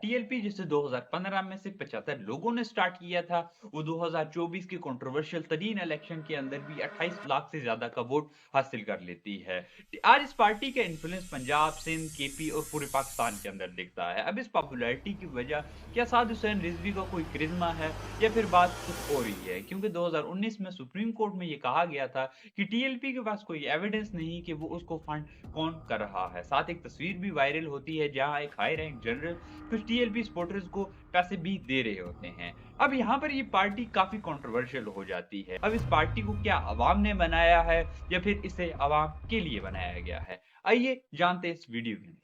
TLP जिसे 2015 में सिर्फ 75 लोगों ने स्टार्ट किया था, वो 2024 के कंट्रोवर्शियल तरीन इलेक्शन के अंदर भी 28 लाख से ज्यादा का वोट हासिल कर लेती है। आज इस पार्टी का इन्फ्लुएंस पंजाब, सिंध, केपी और पूरे पाकिस्तान के अंदर दिखता है। अब इस पॉपुलैरिटी की वजह क्या साद हुसैन रिजवी का कोई करिश्मा है या फिर बात कुछ और ही है? क्योंकि 2019 में सुप्रीम कोर्ट में ये कहा गया था कि टीएलपी के पास कोई एविडेंस नहीं कि वो उसको फंड कौन कर रहा है। साथ एक तस्वीर भी वायरल होती है जहां एक हाई रैंक जनरल कुछ टीएलपी सपोर्टर्स को पैसे भी दे रहे होते हैं। अब यहाँ पर ये पार्टी काफी कंट्रोवर्शियल हो जाती है। अब इस पार्टी को क्या अवाम ने बनाया है या फिर इसे अवाम के लिए बनाया गया है? आइए जानते हैं इस वीडियो में।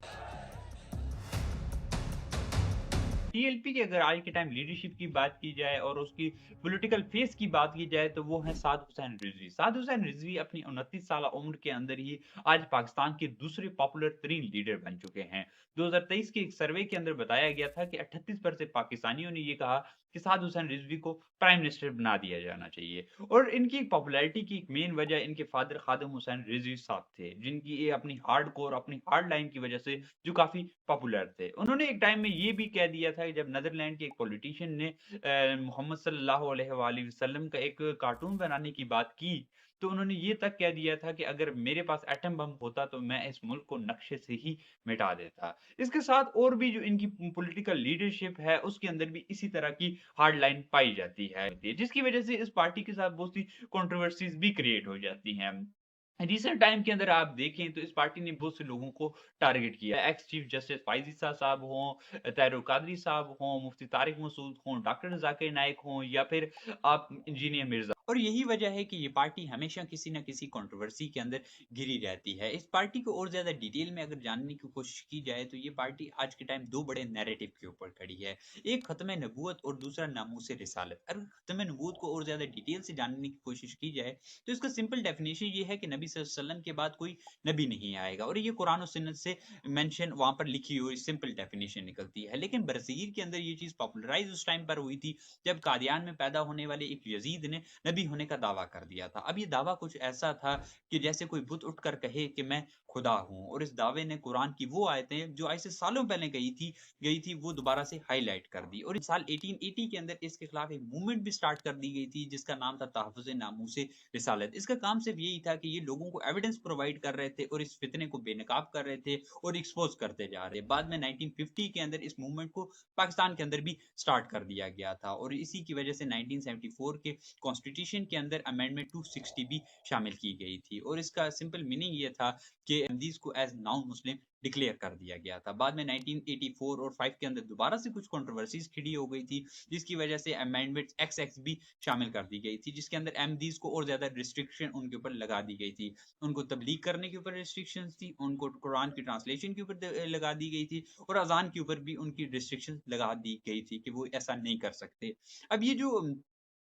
टीएलपी की अगर आज के टाइम लीडरशिप की बात की जाए और उसकी पॉलिटिकल फेस की बात की जाए तो वो है साद हुसैन रिजवी। साद हुसैन रिजवी अपनी 29 साल उम्र के अंदर ही आज पाकिस्तान के दूसरे पॉपुलर तरीन लीडर बन चुके हैं। 2023 के एक सर्वे के अंदर बताया गया था कि 38% पाकिस्तानियों ने ये कहा कि साद हुसैन रिजवी को प्राइम मिनिस्टर बना दिया जाना चाहिए। और इनकी पॉपुलैरिटी की एक मेन वजह इनके फादर खादिम हुसैन रिजवी साहब थे, जिनकी ये अपनी हार्ड कोर अपनी हार्ड लाइन की वजह से जो काफी पॉपुलर थे। उन्होंने एक टाइम में ये भी कह दिया था कि जब नीदरलैंड के एक पॉलिटिशियन ने मोहम्मद सल्लल्लाहु अलैहि वसल्लम का एक कार्टून बनाने की बात की, तो उन्होंने ये तक कह दिया था कि अगर मेरे पास एटम बम होता तो मैं इस मुल्क को नक्शे से ही मिटा देता। इसके साथ और भी जो इनकी पॉलिटिकल लीडरशिप है उसके अंदर भी इसी तरह की हार्ड लाइन पाई जाती है, जिसकी वजह से इस पार्टी के साथ बहुत सी कंट्रोवर्सीज भी क्रिएट हो जाती हैं। रिसेंट टाइम के अंदर आप देखें तो इस पार्टी ने बहुत से लोगों को टारगेट किया। एक्स चीफ जस्टिस फाइजी साहब हों, तैरूर कादरी साहब हों, मुफ्ती तारिक मसूद हों, डॉक्टर जाकिर नाइक हों या फिर आप इंजीनियर मिर्जा। और यही वजह है कि ये पार्टी हमेशा किसी न किसी कंट्रोवर्सी के अंदर घिरी रहती है। इस पार्टी को और ज्यादा डिटेल में अगर जानने की कोशिश की जाए तो ये पार्टी आज के टाइम दो बड़े नैरेटिव के ऊपर खड़ी है। एक खत्म नबूवत और दूसरा नामूस रिसालत। अगर खत्म नबूवत को और ज्यादा डिटेल से जानने की कोशिश की जाए तो इसका सिंपल डेफिनेशन ये है कि नबी सल्लल्लाहु अलैहि वसल्लम के बाद कोई नबी नहीं आएगा, और ये कुरान और सुन्नत से मेंशन वहां पर लिखी हुई सिंपल डेफिनेशन निकलती है। लेकिन बरसीर के अंदर ये चीज पॉपुलराइज उस टाइम पर हुई थी जब कादियान में पैदा होने वाले एक यजीद ने नबी होने का दावा कर दिया था। अब ये दावा कुछ ऐसा था कि जैसे कोई बुत उठकर कहे कि मैं खुदा हूं, और इस दावे ने कुरान की वो आयतें जो आज से सालों पहले गई थी वो दोबारा से हाईलाइट कर दी। और इस साल 1880 के अंदर इसके खिलाफ एक मूवमेंट भी स्टार्ट कर दी गई थी जिसका नाम था तहफ़्फ़ुज़ नामूस रिसालत। इसका काम सिर्फ यही था कि ये लोगों को एविडेंस प्रोवाइड कर रहे थे और इस फितने को बेनकाब कर रहे थे और एक्सपोज करते जा रहे। बाद में 1950 के अंदर इस मूवमेंट को पाकिस्तान के अंदर भी स्टार्ट कर दिया गया था, और इसी की वजह से 1974 के कॉन्स्टिट्यूशन के अंदर अमेंडमेंट 260 भी शामिल की गई थी। और इसका सिंपल मीनिंग ये था कि अहमदीस को एज नॉन मुस्लिम डिक्लेयर कर दिया गया था। बाद में 1984 और 5 के अंदर दोबारा से कुछ कंट्रोवर्सीज खड़ी हो गई थी, जिसकी वजह से अमेंडमेंट XX भी शामिल कर दी गई थी, जिसके अंदर अहमदीस को और ज्यादा रिस्ट्रिक्शन उनके ऊपर लगा दी गई थी। उनको तबलीग करने के ऊपर रिस्ट्रिक्शन थी, उनको कुरान की ट्रांसलेशन के ऊपर लगा दी गई थी, और अजान के ऊपर भी उनकी रिस्ट्रिक्शन लगा दी गई थी कि वो ऐसा नहीं कर सकते। अब ये जो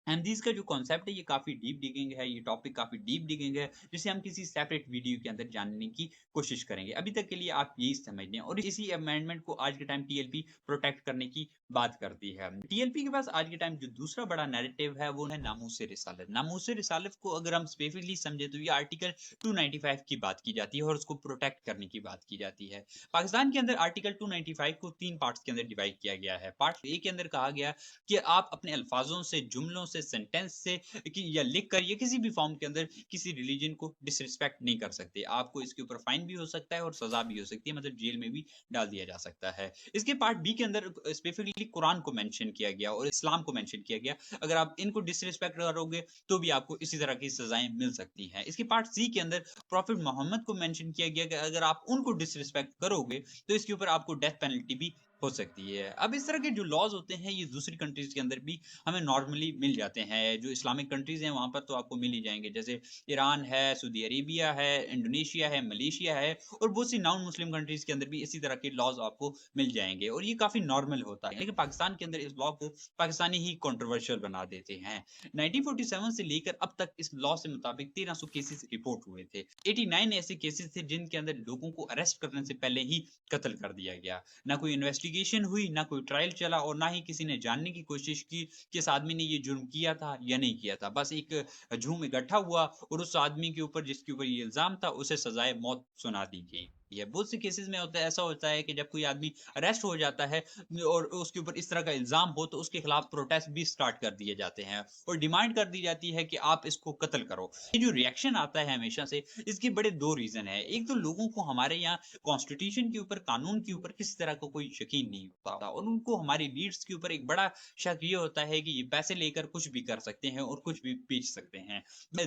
अहमदीस का जो कॉन्सेप्ट है ये काफी डीप डिगिंग है, ये टॉपिक काफी डीप डिगिंग है, जिसे हम किसी सेपरेट वीडियो के अंदर जानने की कोशिश करेंगे। अभी तक के लिए आप यही समझ लें, और इसी अमेंडमेंट को आज के टाइम टीएलपी प्रोटेक्ट करने की बात करती है। टीएलपी के पास आज के टाइम जो दूसरा बड़ा नैरेटिव है वो है नामूस रिसालत। नामूस रिसालत को अगर हम स्पेसिफिकली समझे तो ये आर्टिकल 295 की बात की जाती है और उसको प्रोटेक्ट करने की बात की जाती है। पाकिस्तान के अंदर आर्टिकल 295 को 3 पार्ट्स के अंदर डिवाइड किया गया है। पार्ट ए के अंदर कहा गया कि आप अपने अल्फाजों से, जुमलों से, सेंटेंस से या लिख कर या किसी भी फॉर्म के अंदर किसी रिलीजन को डिसरिस्पेक्ट नहीं कर सकते। आपको इसके ऊपर फाइन भी हो सकता है और सजा भी हो सकती है, मतलब जेल में भी डाल दिया जा सकता है। इसके पार्ट बी के अंदर स्पेसिफिकली कुरान को मेंशन किया गया और इस्लाम को मेंशन किया गया। अगर आप इनको डिसरिस्पेक्ट करोगे तो भी आपको इसी तरह की सजाएं मिल सकती हैं। इसके पार्ट सी के अंदर प्रॉफिट मोहम्मद को मेंशन किया गया कि अगर आप उनको डिसरिस्पेक्ट करोगे तो इसके ऊपर आपको डेथ पेनल्टी भी हो सकती है। अब इस तरह के जो लॉज होते हैं ये दूसरी कंट्रीज के अंदर भी हमें नॉर्मली मिल जाते हैं। जो इस्लामिक कंट्रीज हैं वहां पर तो आपको मिल ही जाएंगे, जैसे ईरान है, सऊदी अरेबिया है, इंडोनेशिया है, मलेशिया है, और बहुत सी नॉन मुस्लिम कंट्रीज के अंदर भी इसी तरह के लॉज आपको मिल जाएंगे, और ये काफी नॉर्मल होता है। लेकिन पाकिस्तान के अंदर इस लॉ को पाकिस्तानी ही कंट्रोवर्शियल बना देते हैं। 1947 से लेकर अब तक इस लॉ से मुताबिक 1300 केसेस रिपोर्ट हुए थे। 89 ऐसे केसेस थे जिनके अंदर लोगों को अरेस्ट करने से पहले ही कत्ल कर दिया गया। ना कोई इन्वेस्टिगेशन हुई, ना कोई ट्रायल चला, और ना ही किसी ने जानने की कोशिश की कि इस आदमी ने ये जुर्म किया था या नहीं किया था। बस एक झूम इकट्ठा हुआ और उस आदमी के ऊपर जिसके ऊपर ये इल्जाम था उसे सजाए मौत सुना दी गई। करती है। बहुत से केसेज़ में ऐसा होता है कि जब कोई आदमी अरेस्ट हो जाता है और उसके ऊपर इस तरह का इल्ज़ाम हो तो उसके खिलाफ प्रोटेस्ट भी स्टार्ट कर दिए जाते हैं और डिमांड कर दी जाती है कि आप इसको कत्ल करो। ये जो रिएक्शन आता है हमेशा से, इसके बड़े 2 रीज़न हैं। एक तो लोगों को हमारे यहाँ कॉन्स्टिट्यूशन के ऊपर, कानून के ऊपर किसी तरह का कोई यकीन नहीं होता और उनको हमारी लीडर्स के ऊपर एक बड़ा शक ये होता है कि ये पैसे लेकर कुछ भी कर सकते हैं और कुछ भी बेच सकते हैं।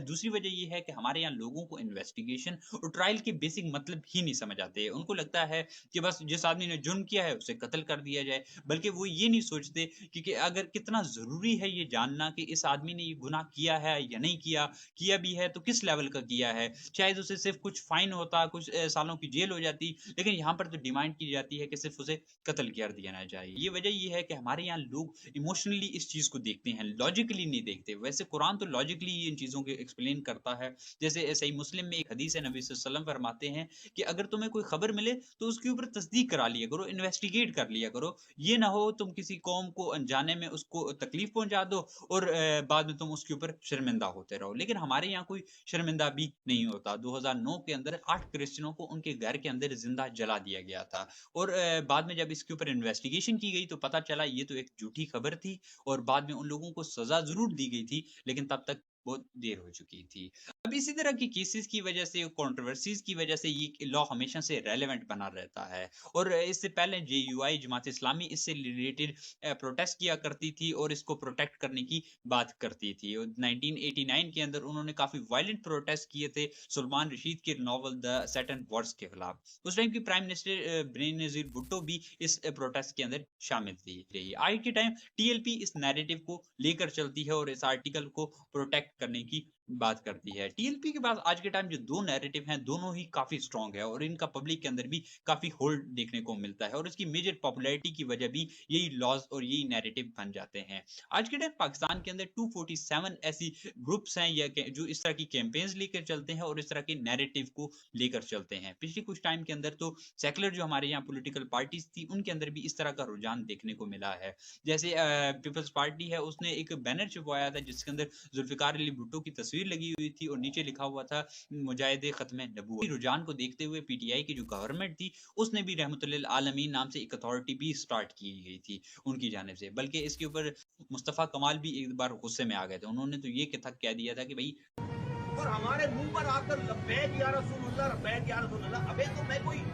दूसरी वजह ये है कि हमारे यहाँ लोगों को इन्वेस्टिगेशन और ट्रायल के बेसिक मतलब ही नहीं समझ आते। उनको लगता है कि बस जिस आदमी ने जुर्म किया है उसे कत्ल कर दिया जाए, बल्कि वो ये नहीं सोचते कि अगर कितना ज़रूरी है ये जानना कि इस आदमी ने ये गुनाह किया है या नहीं किया, किया भी है तो किस लेवल का किया है। शायद उसे सिर्फ़ कुछ फ़ाइन होता, कुछ सालों की जेल हो जाती, लेकिन यहाँ पर तो डिमांड की जाती है कि सिर्फ़ उसे कत्ल कर दिया जाना चाहिए। ये वजह ये है कि हमारे यहाँ लोग इमोशनली इस चीज़ को देखते हैं, लॉजिकली नहीं देखते। वैसे कुरान तो लॉजिकली इन चीज़ों को एक्सप्लेन करता है। जैसे सही मुस्लिम में एक हदीस है, नबी सल्लल्लाहु अलैहि वसल्लम फरमाते हैं कि अगर तुम्हें कोई खबर मिले तो उसके ऊपर तस्दीक करा लिया करो, इन्वेस्टिगेट कर लिया करो। ये ना हो तुम किसी कौम को अनजाने में उसको तकलीफ पहुँचा दो और बाद में तुम उसके ऊपर शर्मिंदा होते रहो। लेकिन हमारे यहाँ कोई शर्मिंदा भी नहीं होता। 2009 के अंदर 8 क्रिश्चियनों को उनके घर के अंदर ज़िंदा जला दिया गया था और बाद में जब इसके ऊपर इन्वेस्टिगेशन की गई तो पता चला ये तो एक झूठी खबर थी और बाद में उन लोगों को सज़ा ज़रूर दी गई थी, लेकिन तब तक बहुत देर हो चुकी थी। अब इसी तरह की केसेस की वजह से, कंट्रोवर्सीज़ की वजह से ये लॉ हमेशा से रेलेवेंट बना रहता है और इससे पहले जेयूआई जमात इस्लामी इससे रिलेटेड प्रोटेस्ट किया करती थी और इसको प्रोटेक्ट करने की बात करती थी और 1989 के अंदर उन्होंने काफ़ी वायलेंट प्रोटेस्ट किए थे सलमान रशीद के नॉवल द सैटर्न वार्स के खिलाफ। उस टाइम की प्राइम मिनिस्टर बेनज़ीर भुट्टो भी इस प्रोटेस्ट के अंदर शामिल थी रही। आज के टाइम टीएलपी इस नैरेटिव को लेकर चलती है और इस आर्टिकल को प्रोटेक्ट करने की बात करती है। टीएलपी के पास आज के टाइम जो 2 नैरेटिव हैं, दोनों ही काफ़ी स्ट्रॉन्ग है और इनका पब्लिक के अंदर भी काफ़ी होल्ड देखने को मिलता है और इसकी मेजर पॉपुलैरिटी की वजह भी यही लॉज़ और यही नैरेटिव बन जाते हैं। आज के टाइम पाकिस्तान के अंदर 247 ऐसी ग्रुप्स हैं या जो इस तरह की कैंपेन्स लेकर चलते हैं और इस तरह के नैरेटिव को लेकर चलते हैं। पिछले कुछ टाइम के अंदर तो सेक्युलर जो हमारे यहाँ पॉलिटिकल पार्टीज़ थी, उनके अंदर भी इस तरह का रुझान देखने को मिला है। जैसे पीपल्स पार्टी है, उसने एक बैनर छपवाया था जिसके अंदर जुल्फ़िकार अली भुट्टो की तस्वीर लगी हुई थी और नीचे लिखा हुआ था मुजाहिदे खत्म नबूवत। रुझान को देखते हुए पीटीआई की जो गवर्नमेंट थी उसने भी रहमतुल्लिल आलमीन नाम से एक अथॉरिटी भी स्टार्ट की गई थी उनकी जानिब से। बल्कि इसके ऊपर मुस्तफ़ा कमाल भी एक बार गुस्से में आ गए थे। उन्होंने तो ये कह दिया था कि भाई और हमारे मुंह पर आकर लब्बैक या रसूलुल्लाह, अबे तो मैं कोई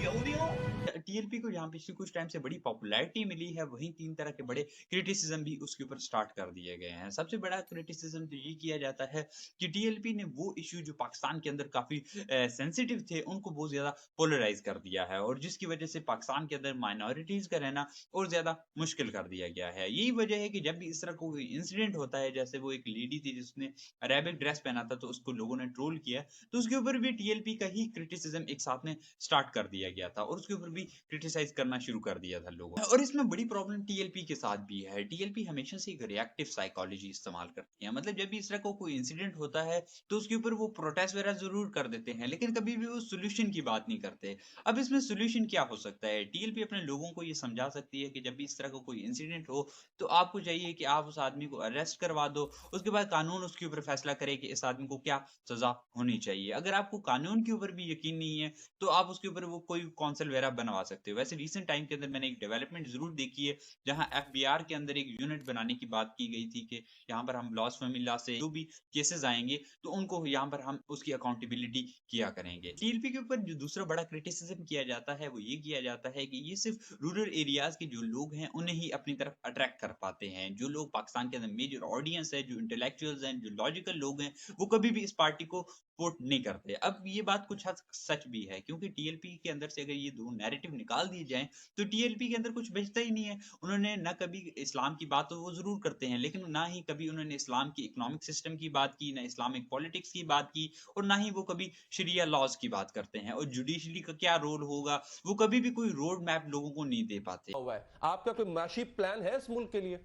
यहूदी हूँ। टीएलपी को जहाँ पिछले कुछ टाइम से बड़ी पॉपुलैरिटी मिली है, वहीं 3 तरह के बड़े क्रिटिसिज्म भी उसके ऊपर स्टार्ट कर दिए गए हैं। सबसे बड़ा क्रिटिसिज्म तो ये किया जाता है कि टीएलपी ने वो इश्यू जो पाकिस्तान के अंदर काफ़ी सेंसिटिव थे, उनको बहुत ज़्यादा पोलराइज़ कर दिया है और जिसकी वजह से पाकिस्तान के अंदर माइनॉरिटीज़ का रहना और ज़्यादा मुश्किल कर दिया गया है। यही वजह है कि जब भी इस तरह कोई इंसिडेंट होता है, जैसे वो एक लेडी थी जिसने अरेबिक ड्रेस पहना था, तो उसको लोगों ने ट्रोल किया, तो उसके ऊपर भी टीएलपी का ही क्रिटिसिज्म एक साथ में स्टार्ट कर दिया गया था और उसके ऊपर भी क्रिटिसाइज़ करना शुरू कर दिया था लोगों ने। और इसमें बड़ी प्रॉब्लम टीएलपी के साथ भी है। टीएलपी हमेशा से एक रिएक्टिव साइकोलॉजी इस्तेमाल करती है। मतलब जब भी इस तरह का कोई इंसिडेंट होता है, तो उसके ऊपर वो प्रोटेस्ट वगैरह ज़रूर कर देते हैं, लेकिन कभी भी वो सॉल्यूशन की बात नहीं करते। अब इसमें सॉल्यूशन क्या हो सकता है? टीएलपी अपने लोगों को ये समझा सकती है कि जब भी इस तरह का कोई इंसिडेंट हो, तो आपको चाहिए कि आप उस आदमी को अरेस्ट करवा दो। उसके बाद कानून उसके ऊपर फैसला करे कि इस आदमी को क्या सज़ा होनी चाहिए। अगर आपको कानून के ऊपर भी यकीन नहीं है, तो आप उसके ऊपर वो कोई कौंसल वगैरह बनवा सकते हो। वैसे रिसेंट टाइम के अंदर मैंने एक डेवलपमेंट ज़रूर देखी है, जहाँ एफबीआर के अंदर एक यूनिट बनाने की बात की गई थी कि यहाँ पर हम ब्लास्फेमी लॉ से जो भी केसेज़ आएँगे, तो उनको यहाँ पर हम उसकी अकाउंटेबिलिटी किया करेंगे। टीएलपी के ऊपर जो दूसरा बड़ा क्रिटिसिज़्म किया जाता है, वो ये किया जाता है कि ये सिर्फ़ रूरल एरियाज़ के जो लोग हैं, उन्हें ही अपनी तरफ अट्रैक्ट कर पाते हैं। जो लोग पाकिस्तान के अंदर मेजर ऑडियंस है, जो इंटेलेक्चुअल्स हैं, जो लॉजिकल लोग हैं, वो कभी भी इस पार्टी को सपोर्ट नहीं करते। अब ये बात कुछ हद तक सच भी है, क्योंकि टीएलपी के अंदर से अगर ये 2 नैरेटिव निकाल दिए जाएँ, तो टीएलपी के अंदर कुछ बचता ही नहीं है। उन्होंने ना कभी इस्लाम की बात तो वो ज़रूर करते हैं, लेकिन ना ही कभी उन्होंने इस्लाम की इकोनॉमिक सिस्टम की बात की, ना इस्लामिक पॉलिटिक्स की बात की और ना ही वो कभी शरिया लॉज़ की बात करते हैं और जुडिशरी का क्या रोल होगा, वो कभी भी कोई रोड मैप लोगों को नहीं दे पाते। हुआ है, आपका कोई माशी प्लान है इस मुल्क के लिए?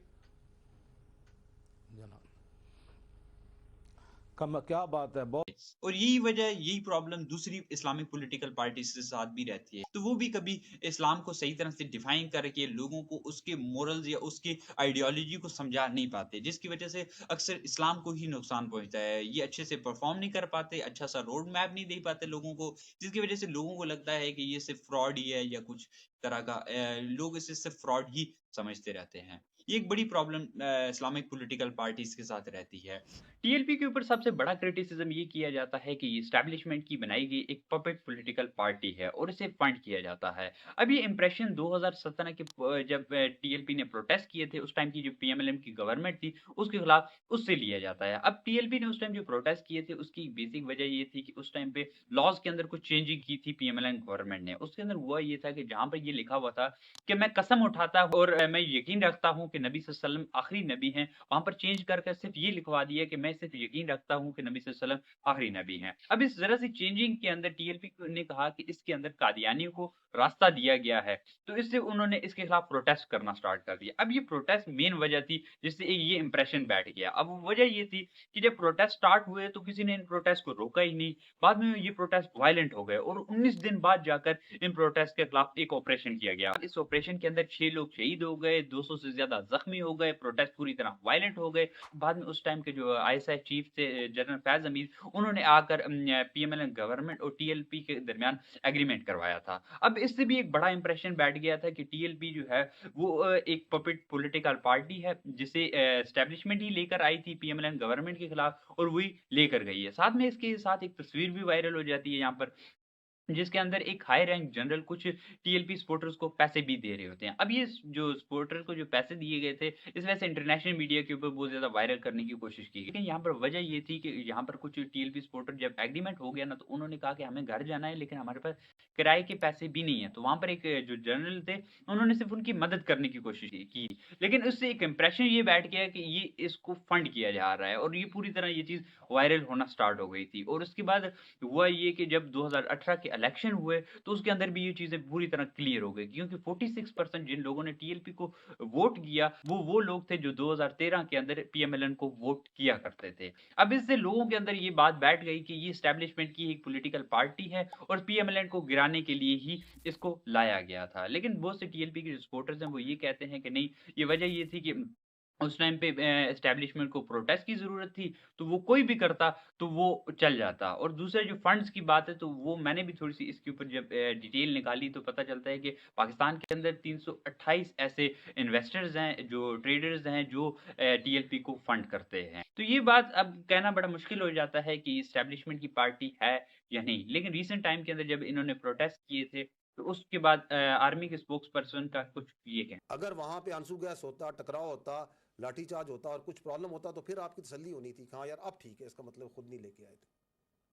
क्या बात है, बहुत और यही वजह, यही प्रॉब्लम दूसरी इस्लामिक पॉलिटिकल पार्टीज़ के साथ भी रहती है। तो वो भी कभी इस्लाम को सही तरह से डिफाइन करके लोगों को उसके मोरल्स या उसकी आइडियोलॉजी को समझा नहीं पाते, जिसकी वजह से अक्सर इस्लाम को ही नुकसान पहुँचता है। ये अच्छे से परफ़ॉर्म नहीं कर पाते, अच्छा सा रोड मैप नहीं दे पाते लोगों को, जिसकी वजह से लोगों को लगता है कि ये सिर्फ़ फ्रॉड ही है या कुछ तरह का लोग इसे सिर्फ़ फ्रॉड ही समझते रहते हैं। ये एक बड़ी प्रॉब्लम इस्लामिक पॉलिटिकल पार्टीज़ के साथ रहती है। टीएलपी के ऊपर सबसे बड़ा क्रिटिसिज्म ये किया जाता है कि ये एस्टैब्लिशमेंट की बनाई गई एक पपेट पॉलिटिकल पार्टी है और इसे फंड किया जाता है। अब ये इंप्रेशन 2017 के जब टीएलपी ने प्रोटेस्ट किए थे, उस टाइम की जो पीएमएलएम की गवर्नमेंट थी, उसके खिलाफ उससे लिया जाता है। अब टीएलपी ने उस टाइम जो प्रोटेस्ट किए थे, उसकी बेसिक वजह ये थी कि उस टाइम पे लॉज़ के अंदर कुछ चेंजिंग की थी पीएमएलएम गवर्नमेंट ने। उसके अंदर हुआ ये था कि जहाँ पर ये लिखा हुआ था कि मैं कसम उठाता हूँ और मैं यकीन रखता हूँ कि नबी सल्लल्लाहु अलैहि वसल्लम आखिरी नबी हैं, वहाँ पर चेंज कर सिर्फ़ ये लिखवा दिया कि मैं सिर्फ़ यकीन रखता हूँ कि नबी सल्लल्लाहु अलैहि वसल्लम आखिरी नबी हैं। अब इस ज़रा-सी चेंजिंग के अंदर टीएलपी ने कहा कि इसके अंदर कादियानियों को रास्ता दिया गया है, तो इससे उन्होंने इसके खिलाफ प्रोटेस्ट करना स्टार्ट कर दिया। अब ये प्रोटेस्ट मेन वजह थी जिससे ये इंप्रेशन बैठ गया। अब वो वजह ये थी कि जब प्रोटेस्ट स्टार्ट हुए तो किसी ने इन प्रोटेस्ट को रोका ही नहीं। बाद में ये प्रोटेस्ट वायलेंट हो गए और 19 दिन बाद जाकर इन प्रोटेस्ट के खिलाफ एक ऑपरेशन किया गया। इस ऑपरेशन के अंदर 6 लोग शहीद हो गए, 200 से ज़्यादा ज़ख्मी हो गए, प्रोटेस्ट पूरी तरह वायलेंट हो गए। बाद में उस टाइम के जो आईएसआई चीफ थे जनरल फैज़ अमीर, उन्होंने आकर पीएमएलएन गवर्नमेंट और टीएलपी के दरमियान एग्रीमेंट करवाया था। अब इससे भी एक बड़ा इंप्रेशन बैठ गया था कि टीएलपी जो है वो एक पपेट पॉलिटिकल पार्टी है जिसे एस्टैब्लिशमेंट ही लेकर आई थी पीएमएलएन गवर्नमेंट के खिलाफ और वही लेकर गई है। साथ में इसके साथ एक तस्वीर भी वायरल हो जाती है यहाँ पर जिसके अंदर एक हाई रैंक जनरल कुछ टीएलपी सपोर्टर्स को पैसे भी दे रहे होते हैं। अब ये जो सपोर्टर्स को जो पैसे दिए गए थे, इस वजह से इंटरनेशनल मीडिया के ऊपर बहुत ज़्यादा वायरल करने की कोशिश की। लेकिन यहाँ पर वजह ये थी कि यहाँ पर कुछ टीएलपी सपोर्टर जब एग्रीमेंट हो गया ना, तो उन्होंने कहा कि हमें घर जाना है लेकिन हमारे पास किराए के पैसे भी नहीं है। तो वहाँ पर एक जो जनरल थे, उन्होंने सिर्फ़ उनकी मदद करने की कोशिश की। लेकिन उससे एक इंप्रेशन ये बैठ गया कि ये इसको फंड किया जा रहा है और ये पूरी तरह ये चीज़ वायरल होना स्टार्ट हो गई थी। और उसके बाद हुआ ये कि जब 2018 के इलेक्शन हुए, तो उसके अंदर भी ये चीज़ें पूरी तरह क्लियर हो गई क्योंकि 46% जिन लोगों ने टीएलपी को वोट किया, वो लोग थे जो 2013 के अंदर पीएमएलएन को वोट किया करते थे। अब इससे लोगों के अंदर ये बात बैठ गई कि ये एस्टैब्लिशमेंट की एक पॉलिटिकल पार्टी है और पीएमएलएन को गिराने के लिए ही इसको लाया गया था। लेकिन बहुत से टीएलपी के जो सपोर्टर्स हैं, वो ये कहते हैं कि नहीं, ये वजह ये थी कि उस टाइम पे एस्टैब्लिशमेंट को प्रोटेस्ट की ज़रूरत थी, तो वो कोई भी करता, तो वो चल जाता। और दूसरा जो फंड्स की बात है, तो वो मैंने भी थोड़ी-सी इसके ऊपर जब डिटेल निकाली, तो पता चलता है कि पाकिस्तान के अंदर 328 ऐसे इन्वेस्टर्स हैं, जो ट्रेडर्स हैं, जो टीएलपी को फंड करते हैं। तो ये बात अब कहना बड़ा मुश्किल हो जाता है कि एस्टैब्लिशमेंट की पार्टी है या नहीं। लेकिन रीसेंट टाइम के अंदर जब इन्होंने प्रोटेस्ट किए थे, तो उसके बाद आर्मी के स्पोक्स पर्सन का कुछ ये कहना अगर वहां पे आंसू गैस होता, टकराव होता, लाठीचार्ज होता और कुछ प्रॉब्लम होता तो फिर आपकी तसल्ली होनी थी कि हाँ यार अब ठीक है, इसका मतलब खुद नहीं लेके आए थे।